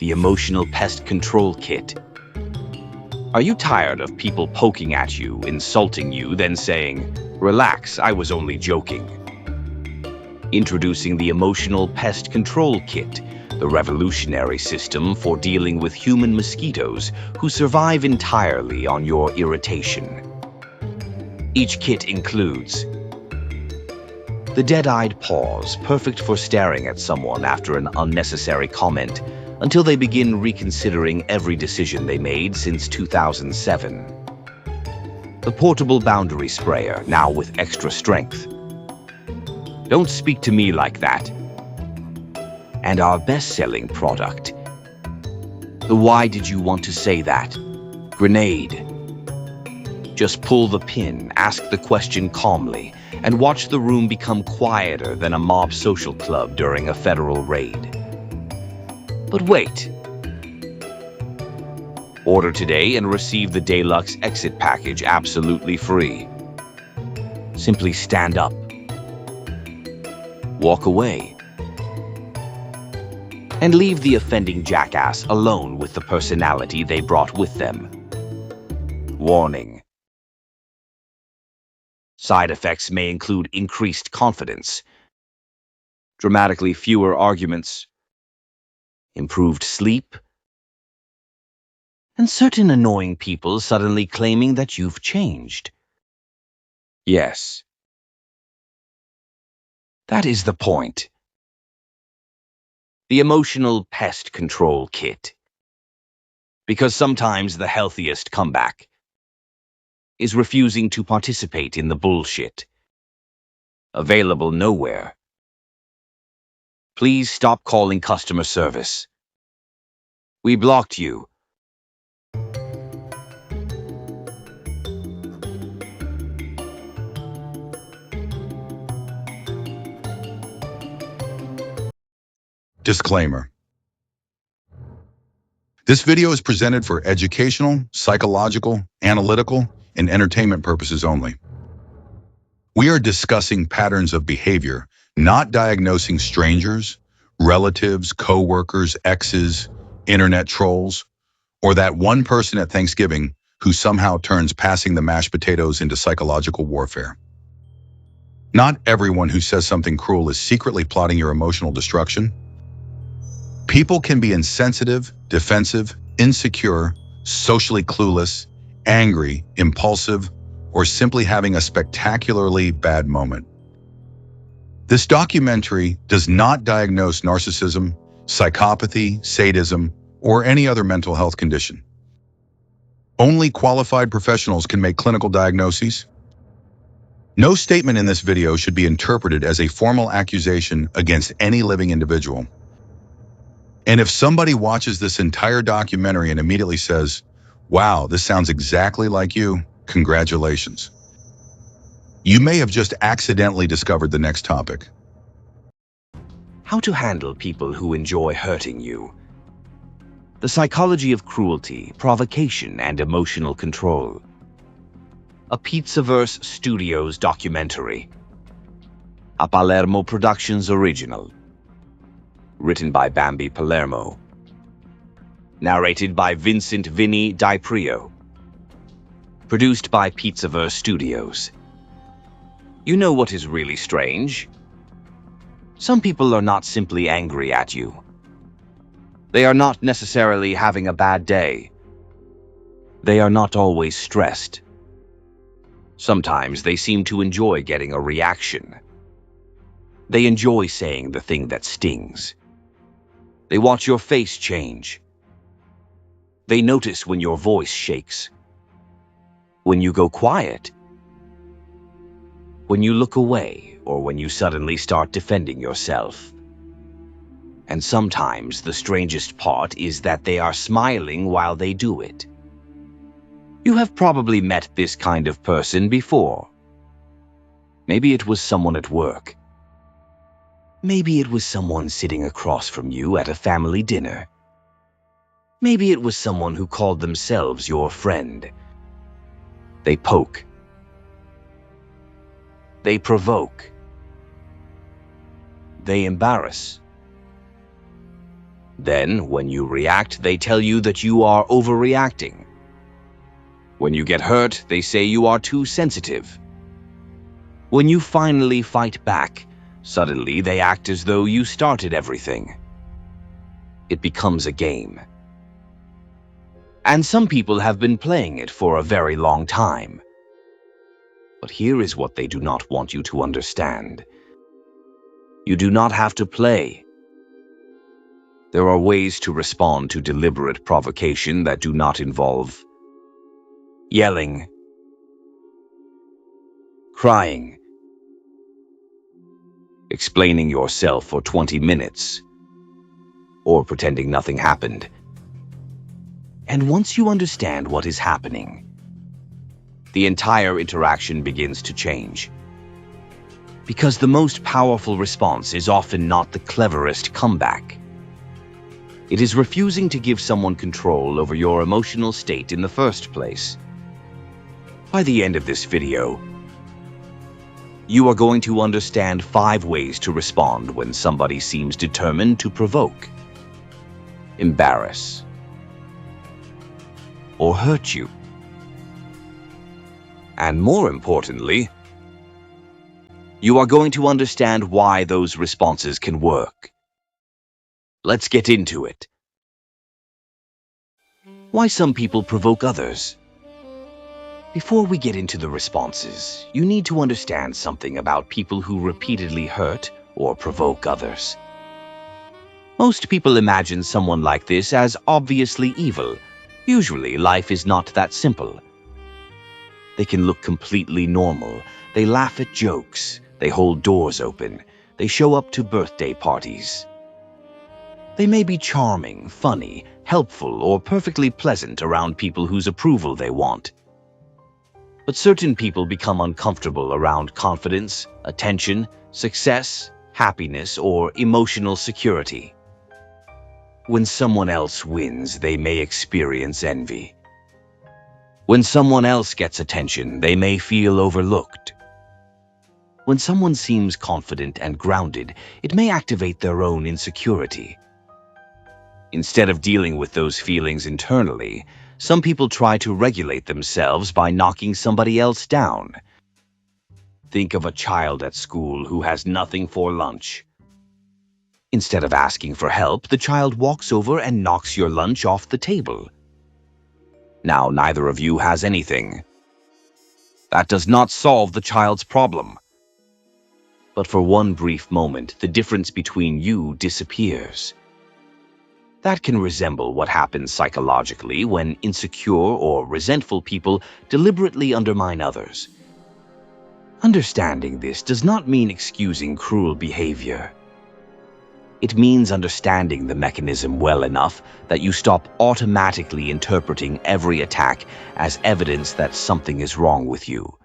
the Emotional Pest Control Kit. Are you tired of people poking at you, insulting you, then saying, "Relax, I was only joking"? Introducing the Emotional Pest Control Kit, the revolutionary system for dealing with human mosquitoes who survive entirely on your irritation. Each kit includes the dead-eyed pause, perfect for staring at someone after an unnecessary comment until they begin reconsidering every decision they made since 2007. The portable boundary sprayer, now with extra strength. Don't speak to me like that. And our best-selling product, the "Why did you want to say that?" grenade. Just pull the pin, ask the question calmly, and watch the room become quieter than a mob social club during a federal raid. But wait. Order today and receive the Deluxe Exit Package absolutely free. Simply stand up. Walk away. And leave the offending jackass alone with the personality they brought with them. Warning. Side effects may include increased confidence, dramatically fewer arguments, improved sleep, and certain annoying people suddenly claiming that you've changed. Yes. That is the point. The Emotional Pest Control Kit. Because sometimes the healthiest comeback is refusing to participate in the bullshit. Available nowhere. Please stop calling customer service. We blocked you. Disclaimer. This video is presented for educational, psychological, analytical, and entertainment purposes only. We are discussing patterns of behavior, not diagnosing strangers, relatives, co-workers, exes, internet trolls, or that one person at Thanksgiving who somehow turns passing the mashed potatoes into psychological warfare. Not everyone who says something cruel is secretly plotting your emotional destruction. People can be insensitive, defensive, insecure, socially clueless, angry, impulsive, or simply having a spectacularly bad moment. This documentary does not diagnose narcissism, psychopathy, sadism, or any other mental health condition. Only qualified professionals can make clinical diagnoses. No statement in this video should be interpreted as a formal accusation against any living individual. And if somebody watches this entire documentary and immediately says, "Wow, this sounds exactly like you," congratulations. You may have just accidentally discovered the next topic. How to handle people who enjoy hurting you. The psychology of cruelty, provocation, and emotional control. A Pizzaverse Studios documentary. A Palermo Productions original. Written by Bambi Palermo. Narrated by Vincent Vinny Di-Prio. Produced by Pizzaverse Studios. You know what is really strange? Some people are not simply angry at you. They are not necessarily having a bad day. They are not always stressed. Sometimes they seem to enjoy getting a reaction. They enjoy saying the thing that stings. They watch your face change. They notice when your voice shakes. When you go quiet. When you look away, or when you suddenly start defending yourself. And sometimes the strangest part is that they are smiling while they do it. You have probably met this kind of person before. Maybe it was someone at work. Maybe it was someone sitting across from you at a family dinner. Maybe it was someone who called themselves your friend. They poke. They provoke. They embarrass. Then, when you react, they tell you that you are overreacting. When you get hurt, they say you are too sensitive. When you finally fight back, suddenly they act as though you started everything. It becomes a game. And some people have been playing it for a very long time. But here is what they do not want you to understand. You do not have to play. There are ways to respond to deliberate provocation that do not involve yelling, crying, explaining yourself for 20 minutes, or pretending nothing happened. And once you understand what is happening, the entire interaction begins to change. Because the most powerful response is often not the cleverest comeback. It is refusing to give someone control over your emotional state in the first place. By the end of this video, you are going to understand 5 ways to respond when somebody seems determined to provoke, embarrass, or hurt you. And more importantly, you are going to understand why those responses can work. Let's get into it. Why some people provoke others. Before we get into the responses, you need to understand something about people who repeatedly hurt or provoke others. Most people imagine someone like this as obviously evil. Usually, life is not that simple. They can look completely normal. They laugh at jokes. They hold doors open. They show up to birthday parties. They may be charming, funny, helpful, or perfectly pleasant around people whose approval they want. But certain people become uncomfortable around confidence, attention, success, happiness, or emotional security. When someone else wins, they may experience envy. When someone else gets attention, they may feel overlooked. When someone seems confident and grounded, it may activate their own insecurity. Instead of dealing with those feelings internally, some people try to regulate themselves by knocking somebody else down. Think of a child at school who has nothing for lunch. Instead of asking for help, the child walks over and knocks your lunch off the table. Now, neither of you has anything. That does not solve the child's problem. But for one brief moment, the difference between you disappears. That can resemble what happens psychologically when insecure or resentful people deliberately undermine others. Understanding this does not mean excusing cruel behavior. It means understanding the mechanism well enough that you stop automatically interpreting every attack as evidence that something is wrong with you.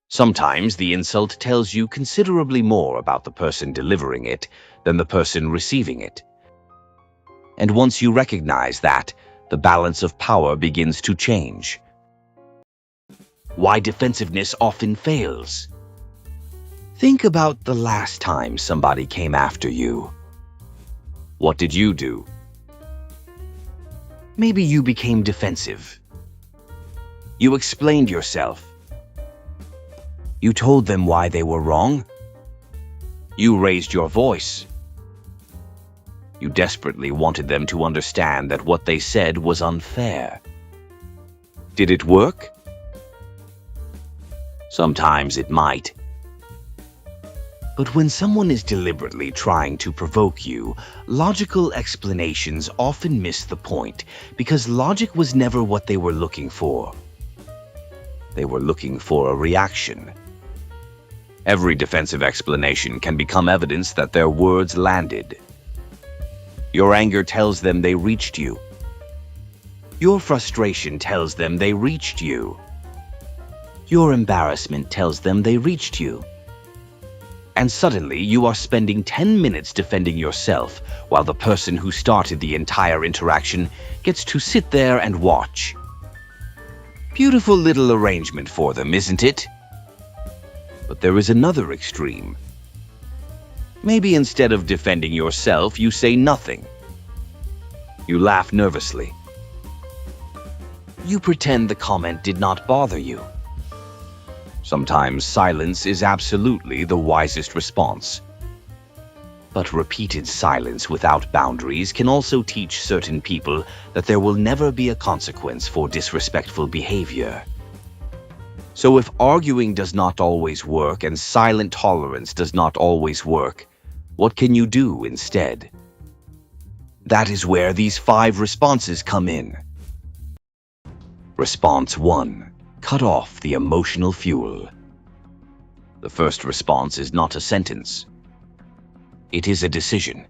Sometimes the insult tells you considerably more about the person delivering it than the person receiving it. And once you recognize that, the balance of power begins to change. Why defensiveness often fails. Think about the last time somebody came after you. What did you do? Maybe you became defensive. You explained yourself. You told them why they were wrong. You raised your voice. You desperately wanted them to understand that what they said was unfair. Did it work? Sometimes it might. But when someone is deliberately trying to provoke you, logical explanations often miss the point because logic was never what they were looking for. They were looking for a reaction. Every defensive explanation can become evidence that their words landed. Your anger tells them they reached you. Your frustration tells them they reached you. Your embarrassment tells them they reached you. And suddenly you are spending 10 minutes defending yourself while the person who started the entire interaction gets to sit there and watch. Beautiful little arrangement for them, isn't it? But there is another extreme. Maybe instead of defending yourself, you say nothing. You laugh nervously. You pretend the comment did not bother you. Sometimes silence is absolutely the wisest response. But repeated silence without boundaries can also teach certain people that there will never be a consequence for disrespectful behavior. So if arguing does not always work and silent tolerance does not always work, what can you do instead? That is where these 5 responses come in. Response 1. Cut off the emotional fuel. The first response is not a sentence. It is a decision.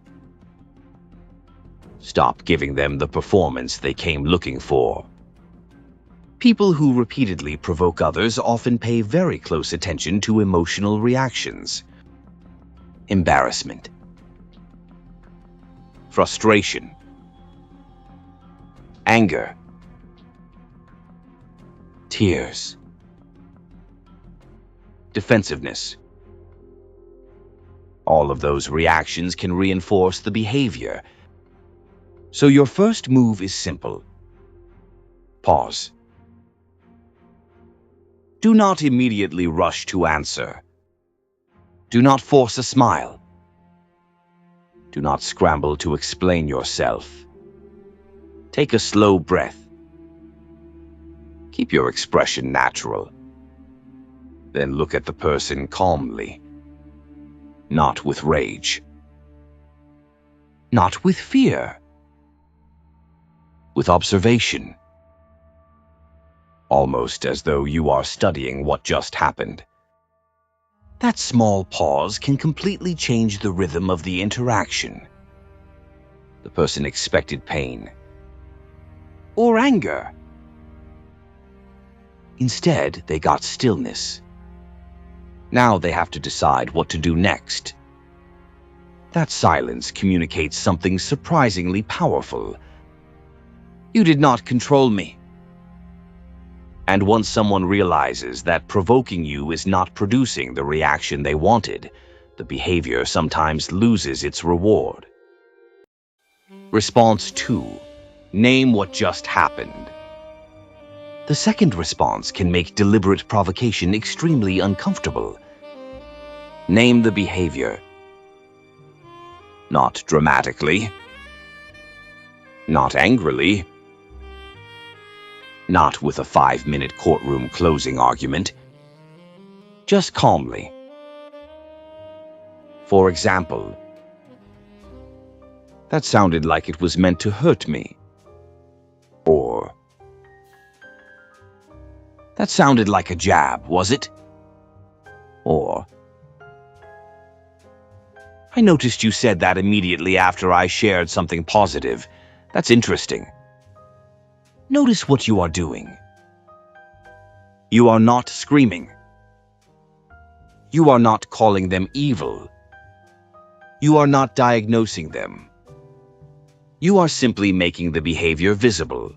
Stop giving them the performance they came looking for. People who repeatedly provoke others often pay very close attention to emotional reactions. Embarrassment. Frustration. Anger. Tears. Defensiveness. All of those reactions can reinforce the behavior. So your first move is simple. Pause. Do not immediately rush to answer. Do not force a smile. Do not scramble to explain yourself. Take a slow breath. Keep your expression natural. Then look at the person calmly. Not with rage. Not with fear. With observation. Almost as though you are studying what just happened. That small pause can completely change the rhythm of the interaction. The person expected pain. Or anger. Instead, they got stillness. Now they have to decide what to do next. That silence communicates something surprisingly powerful. You did not control me. And once someone realizes that provoking you is not producing the reaction they wanted, the behavior sometimes loses its reward. Response 2. Name what just happened. The second response can make deliberate provocation extremely uncomfortable. Name the behavior. Not dramatically. Not angrily. Not with a 5-minute courtroom closing argument. Just calmly. For example, that sounded like it was meant to hurt me. Or, that sounded like a jab, was it? Or, I noticed you said that immediately after I shared something positive. That's interesting. Notice what you are doing. You are not screaming. You are not calling them evil. You are not diagnosing them. You are simply making the behavior visible.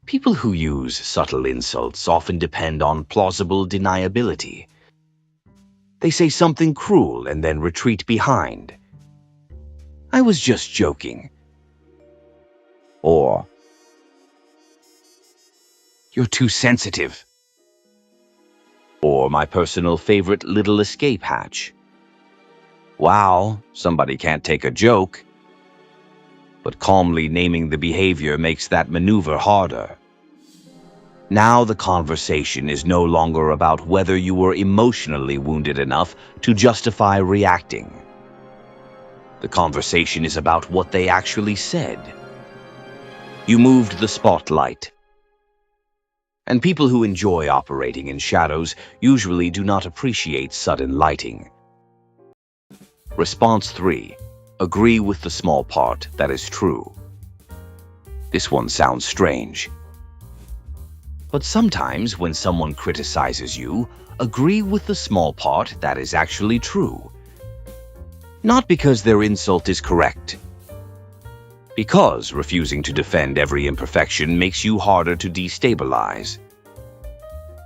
People who use subtle insults often depend on plausible deniability. They say something cruel and then retreat behind. I was just joking. Or, you're too sensitive. Or my personal favorite little escape hatch. Wow, somebody can't take a joke. But calmly naming the behavior makes that maneuver harder. Now the conversation is no longer about whether you were emotionally wounded enough to justify reacting. The conversation is about what they actually said. You moved the spotlight. And people who enjoy operating in shadows usually do not appreciate sudden lighting. Response 3. Agree with the small part that is true. This one sounds strange. But sometimes when someone criticizes you, agree with the small part that is actually true. Not because their insult is correct. Because refusing to defend every imperfection makes you harder to destabilize.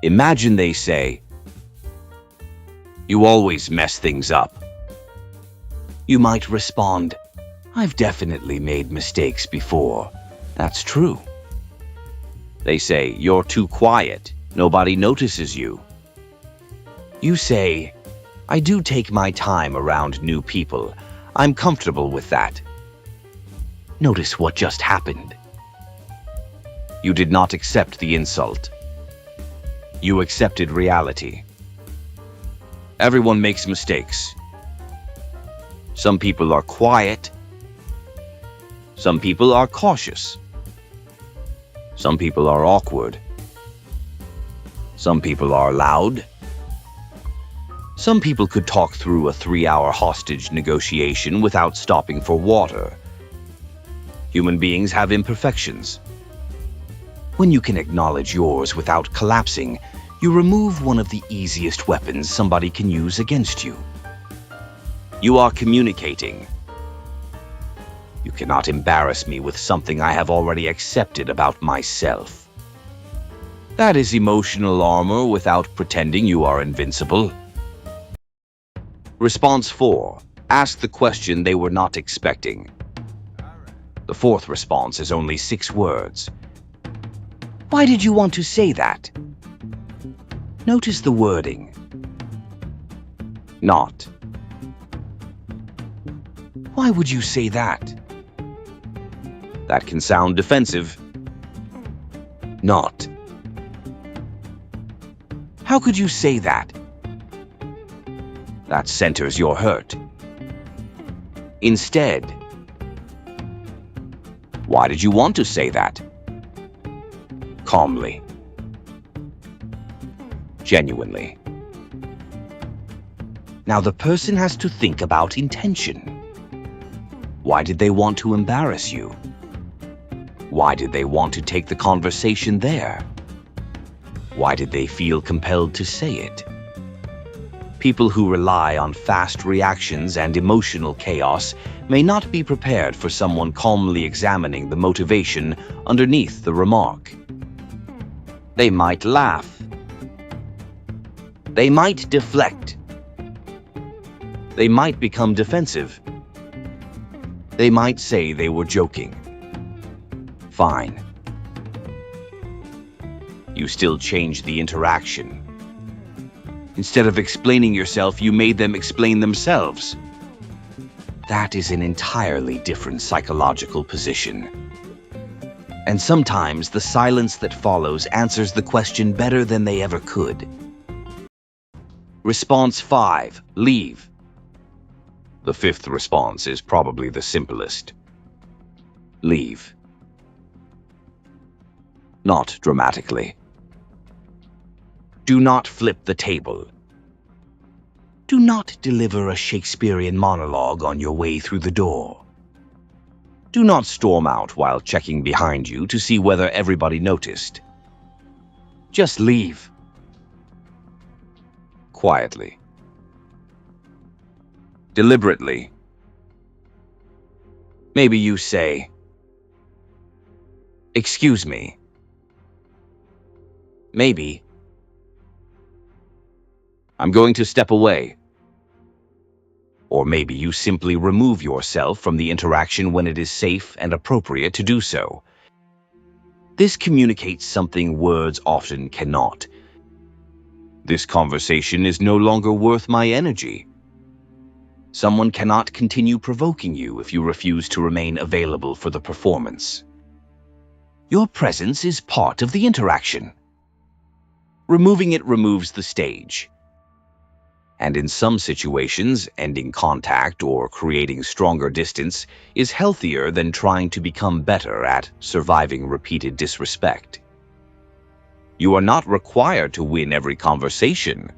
Imagine they say, "You always mess things up." You might respond, I've definitely made mistakes before. That's true. They say, you're too quiet. Nobody notices you. You say, I do take my time around new people. I'm comfortable with that. Notice what just happened. You did not accept the insult. You accepted reality. Everyone makes mistakes. Some people are quiet. Some people are cautious. Some people are awkward. Some people are loud. Some people could talk through a 3-hour hostage negotiation without stopping for water. Human beings have imperfections. When you can acknowledge yours without collapsing, you remove one of the easiest weapons somebody can use against you. You are communicating. You cannot embarrass me with something I have already accepted about myself. That is emotional armor without pretending you are invincible. Response 4. Ask the question they were not expecting. The fourth response is only 6 words. Why did you want to say that? Notice the wording. Not. Why would you say that? That can sound defensive. Not. How could you say that? That centers your hurt. Instead. Why did you want to say that? Calmly. Genuinely. Now the person has to think about intention. Why did they want to embarrass you? Why did they want to take the conversation there? Why did they feel compelled to say it? People who rely on fast reactions and emotional chaos may not be prepared for someone calmly examining the motivation underneath the remark. They might laugh. They might deflect. They might become defensive. They might say they were joking. Fine. You still changed the interaction. Instead of explaining yourself, you made them explain themselves. That is an entirely different psychological position. And sometimes the silence that follows answers the question better than they ever could. Response 5. Leave. The fifth response is probably the simplest. Leave. Not dramatically. Do not flip the table. Do not deliver a Shakespearean monologue on your way through the door. Do not storm out while checking behind you to see whether everybody noticed. Just leave. Quietly. Deliberately. Maybe you say, "Excuse me." Maybe, "I'm going to step away." Or maybe you simply remove yourself from the interaction when it is safe and appropriate to do so. This communicates something words often cannot. This conversation is no longer worth my energy. Someone cannot continue provoking you if you refuse to remain available for the performance. Your presence is part of the interaction. Removing it removes the stage. And in some situations, ending contact or creating stronger distance is healthier than trying to become better at surviving repeated disrespect. You are not required to win every conversation.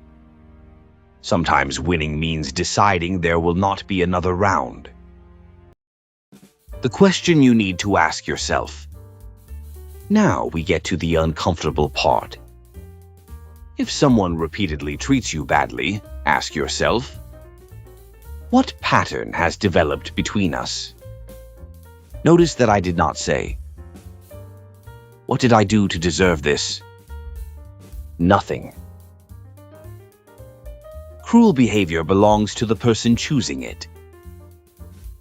Sometimes winning means deciding there will not be another round. The question you need to ask yourself. Now we get to the uncomfortable part. If someone repeatedly treats you badly, ask yourself, what pattern has developed between us? Notice that I did not say, what did I do to deserve this? Nothing. Cruel behavior belongs to the person choosing it.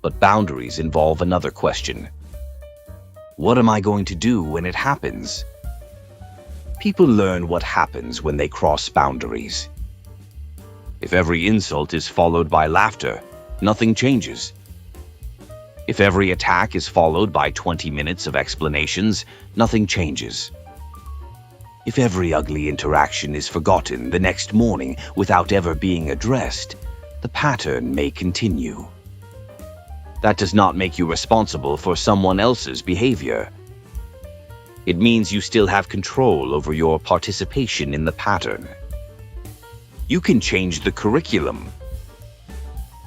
But boundaries involve another question. What am I going to do when it happens? People learn what happens when they cross boundaries. If every insult is followed by laughter, nothing changes. If every attack is followed by 20 minutes of explanations, nothing changes. If every ugly interaction is forgotten the next morning without ever being addressed, the pattern may continue. That does not make you responsible for someone else's behavior. It means you still have control over your participation in the pattern. You can change the curriculum.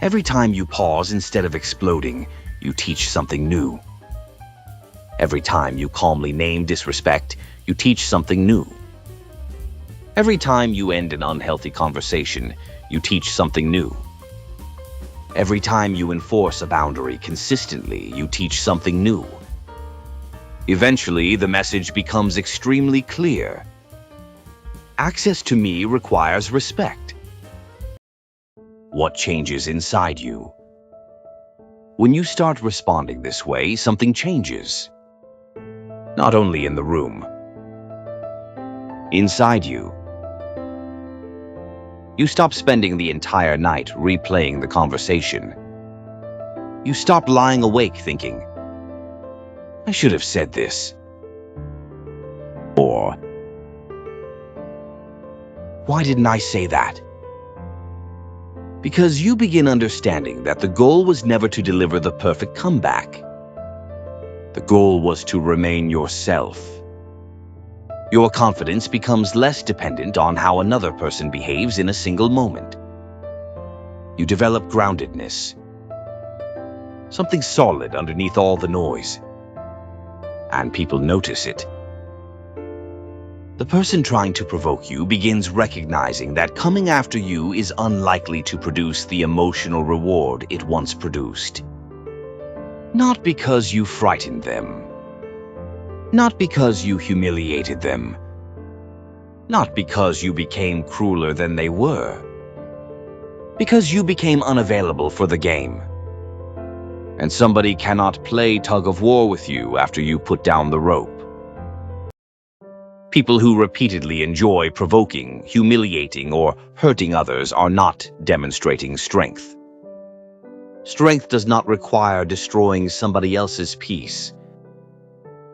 Every time you pause instead of exploding, you teach something new. Every time you calmly name disrespect, you teach something new. Every time you end an unhealthy conversation, you teach something new. Every time you enforce a boundary consistently, you teach something new. Eventually, the message becomes extremely clear. Access to me requires respect. What changes inside you? When you start responding this way, something changes. Not only in the room, inside you. You stop spending the entire night replaying the conversation. You stop lying awake thinking, I should have said this. Or, why didn't I say that? Because you begin understanding that the goal was never to deliver the perfect comeback. The goal was to remain yourself. Your confidence becomes less dependent on how another person behaves in a single moment. You develop groundedness, something solid underneath all the noise, and people notice it. The person trying to provoke you begins recognizing that coming after you is unlikely to produce the emotional reward it once produced. Not because you frightened them. Not because you humiliated them. Not because you became crueler than they were. Because you became unavailable for the game. And somebody cannot play tug-of-war with you after you put down the rope. People who repeatedly enjoy provoking, humiliating, or hurting others are not demonstrating strength. Strength does not require destroying somebody else's peace.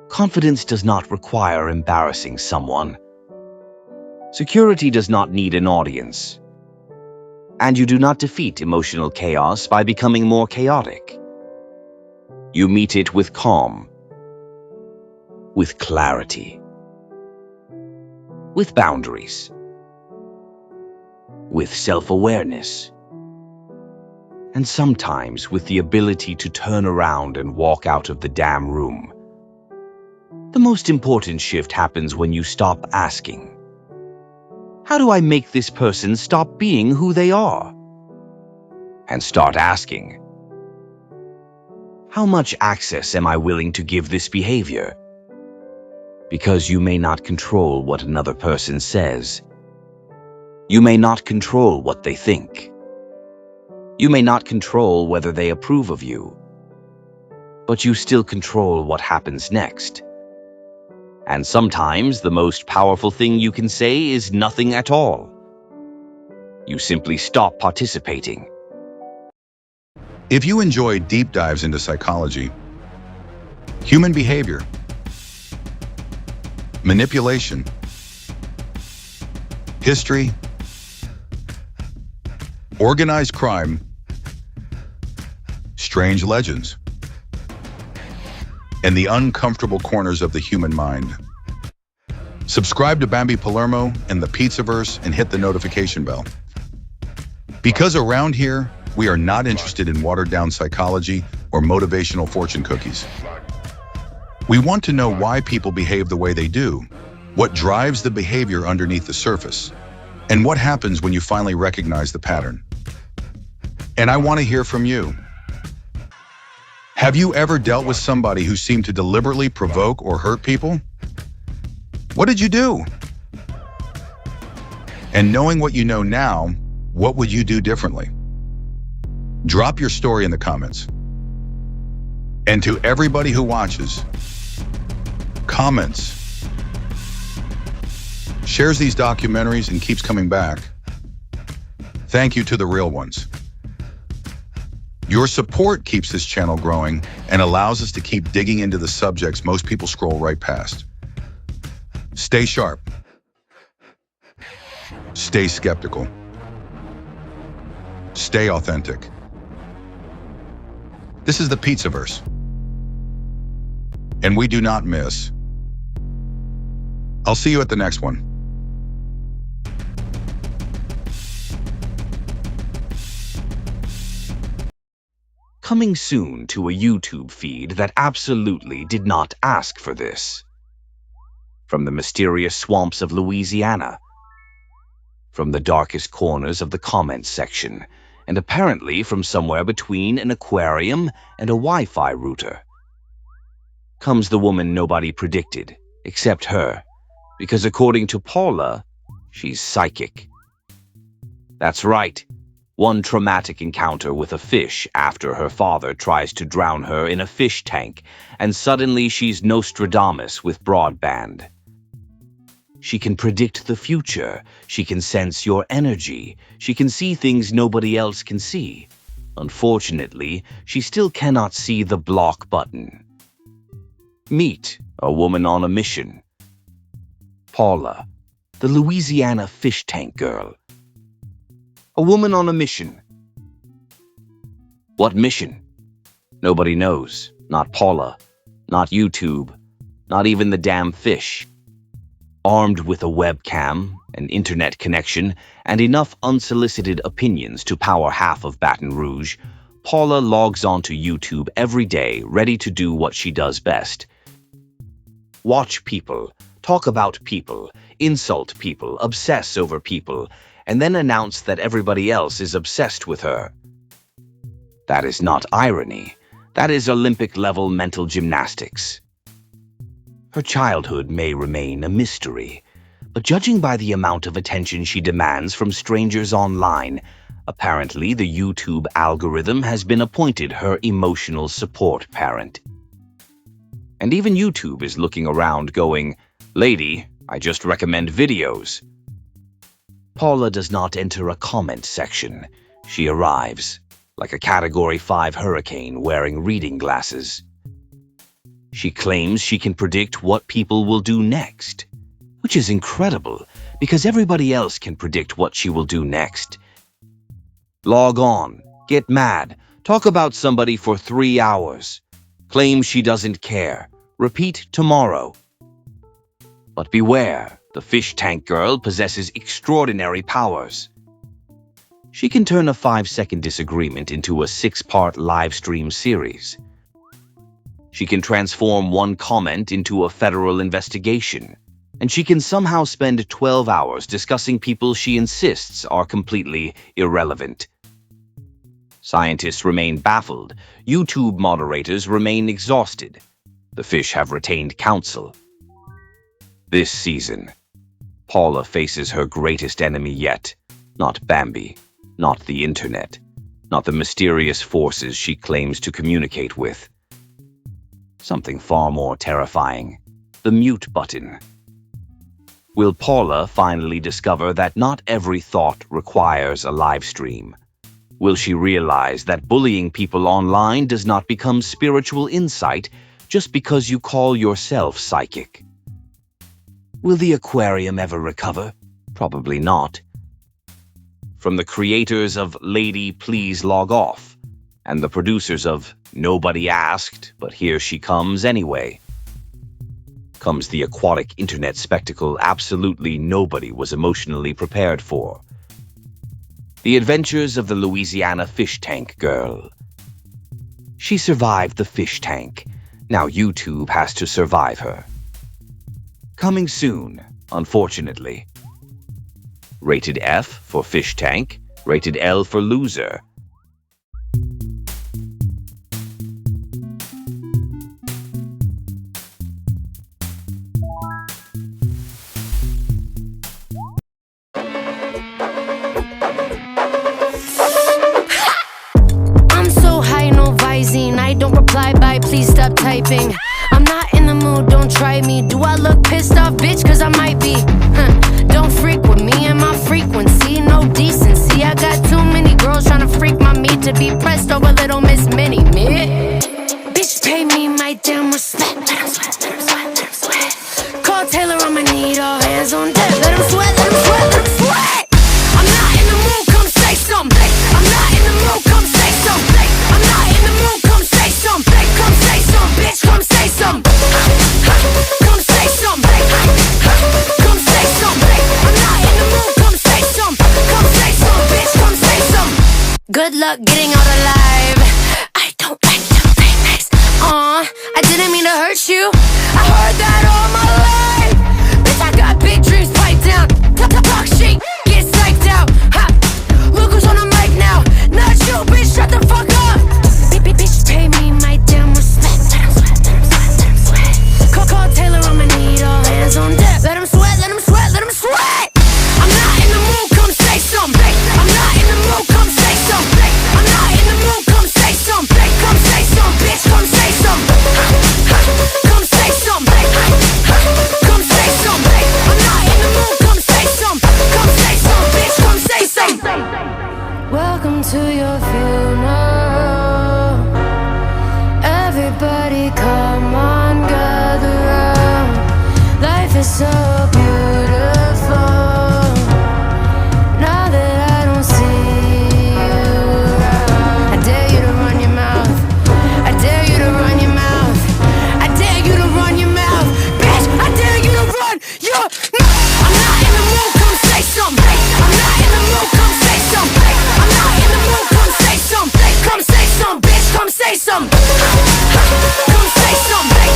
Confidence does not require embarrassing someone. Security does not need an audience. And you do not defeat emotional chaos by becoming more chaotic. You meet it with calm, with clarity, with boundaries, with self-awareness, and sometimes with the ability to turn around and walk out of the damn room. The most important shift happens when you stop asking, how do I make this person stop being who they are? And start asking, how much access am I willing to give this behavior? Because you may not control what another person says. You may not control what they think. You may not control whether they approve of you. But you still control what happens next. And sometimes the most powerful thing you can say is nothing at all. You simply stop participating. If you enjoy deep dives into psychology, human behavior, manipulation, history, organized crime, strange legends, and the uncomfortable corners of the human mind, subscribe to Bambi Palermo and the Pizzaverse and hit the notification bell. Because around here, we are not interested in watered-down psychology or motivational fortune cookies. We want to know why people behave the way they do, what drives the behavior underneath the surface, and what happens when you finally recognize the pattern. And I want to hear from you. Have you ever dealt with somebody who seemed to deliberately provoke or hurt people? What did you do? And knowing what you know now, what would you do differently? Drop your story in the comments. And to everybody who watches, comments, shares these documentaries and keeps coming back, thank you to the real ones. Your support keeps this channel growing and allows us to keep digging into the subjects most people scroll right past. Stay sharp. Stay skeptical. Stay authentic. This is the Pizzaverse. And we do not miss. I'll see you at the next one. Coming soon to a YouTube feed that absolutely did not ask for this. From the mysterious swamps of Louisiana. From the darkest corners of the comments section, and apparently from somewhere between an aquarium and a Wi-Fi router, comes the woman nobody predicted, except her, because according to Paula, she's psychic. That's right. One traumatic encounter with a fish after her father tries to drown her in a fish tank, and suddenly she's Nostradamus with broadband. She can predict the future, she can sense your energy, she can see things nobody else can see. Unfortunately, she still cannot see the block button. Meet a woman on a mission. Paula, the Louisiana fish tank girl. A woman on a mission. What mission? Nobody knows. Not Paula. Not YouTube. Not even the damn fish. Armed with a webcam, an internet connection, and enough unsolicited opinions to power half of Baton Rouge, Paula logs onto YouTube every day, ready to do what she does best. Watch people, talk about people, insult people, obsess over people, and then announce that everybody else is obsessed with her. That is not irony. That is Olympic-level mental gymnastics. Her childhood may remain a mystery, but judging by the amount of attention she demands from strangers online, apparently the YouTube algorithm has been appointed her emotional support parent. And even YouTube is looking around going, "Lady, I just recommend videos." Paula does not enter a comment section. She arrives, like a Category 5 hurricane wearing reading glasses. She claims she can predict what people will do next, which is incredible because everybody else can predict what she will do next. Log on, get mad, talk about somebody for 3 hours, claim she doesn't care, repeat tomorrow. But beware. The fish tank girl possesses extraordinary powers. She can turn a 5-second disagreement into a 6-part live stream series. She can transform one comment into a federal investigation, and she can somehow spend 12 hours discussing people she insists are completely irrelevant. Scientists remain baffled. YouTube moderators remain exhausted. The fish have retained counsel. This season, Paula faces her greatest enemy yet, not Bambi, not the internet, not the mysterious forces she claims to communicate with. Something far more terrifying, the mute button. Will Paula finally discover that not every thought requires a live stream? Will she realize that bullying people online does not become spiritual insight just because you call yourself psychic? Will the aquarium ever recover? Probably not. From the creators of Lady Please Log Off, and the producers of Nobody Asked, but Here She Comes Anyway, comes the aquatic internet spectacle absolutely nobody was emotionally prepared for. The adventures of the Louisiana fish tank girl. She survived the fish tank. Now YouTube has to survive her. Coming soon, unfortunately. Rated F for fish tank, rated L for loser. I'm so high, no visine. I don't reply by please. look pissed off, bitch, cause I might be. Don't freak with me and my frequency, no decency. I got too many girls tryna freak my meat to be pressed over little Miss Mini Me. Bitch, pay me my damn respect. Let him sweat, let him sweat, let him sweat. Call Taylor, I'ma need all hands on deck. Let him sweat, let him sweat, let him sweat. I'm not in the mood, come say something. I'm not in the mood, come say something. I'm not in the mood, come say something. Come say something, bitch, come say something. Come say something. Come say something. I'm not in the mood, come say something. Come say something, bitch, come say something. Good luck getting out alive. I don't like to play nice. I didn't mean to hurt you. I heard that all my life. Bitch, I got big dreams, pipe down. Talk shit, get psyched out. Ha. Look who's on the mic now. Not you, bitch, shut the fuck up. Bitch, pay me my damn respect. Let him sweat, let him sweat, let him sweat. Call Taylor, I'ma need all hands on deck. Let him sweat, let him sweat, let him sweat. I'm not in the mood, come say something. I'm not in the mood, come say something. I'm not in the mood, come say something. Come say something, bitch, come say something. Come say something. Come say something. I'm not in the mood, come say something. Come say something, bitch, come say something. Welcome to your funeral. Everybody come on, gather round. Life is so beautiful. Now that I don't see you around, I dare you to run your mouth. I dare you to run your mouth. I dare you to run your mouth. Bitch, I dare you to run your mouth. I'm not in the mood, come say something. I'm not in the mood, come say something. I'm not in the mood, come say something. Come say something, bitch, come say something. Come say something.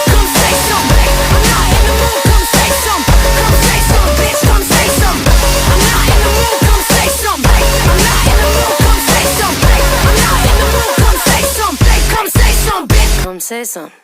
Come say something. I'm not in the mood, come say something. Come say something, bitch, come say something. I'm not in the mood, come say something. I'm not in the mood, come say something. I'm not in the mood, come say something. Come say something, bitch, come say something.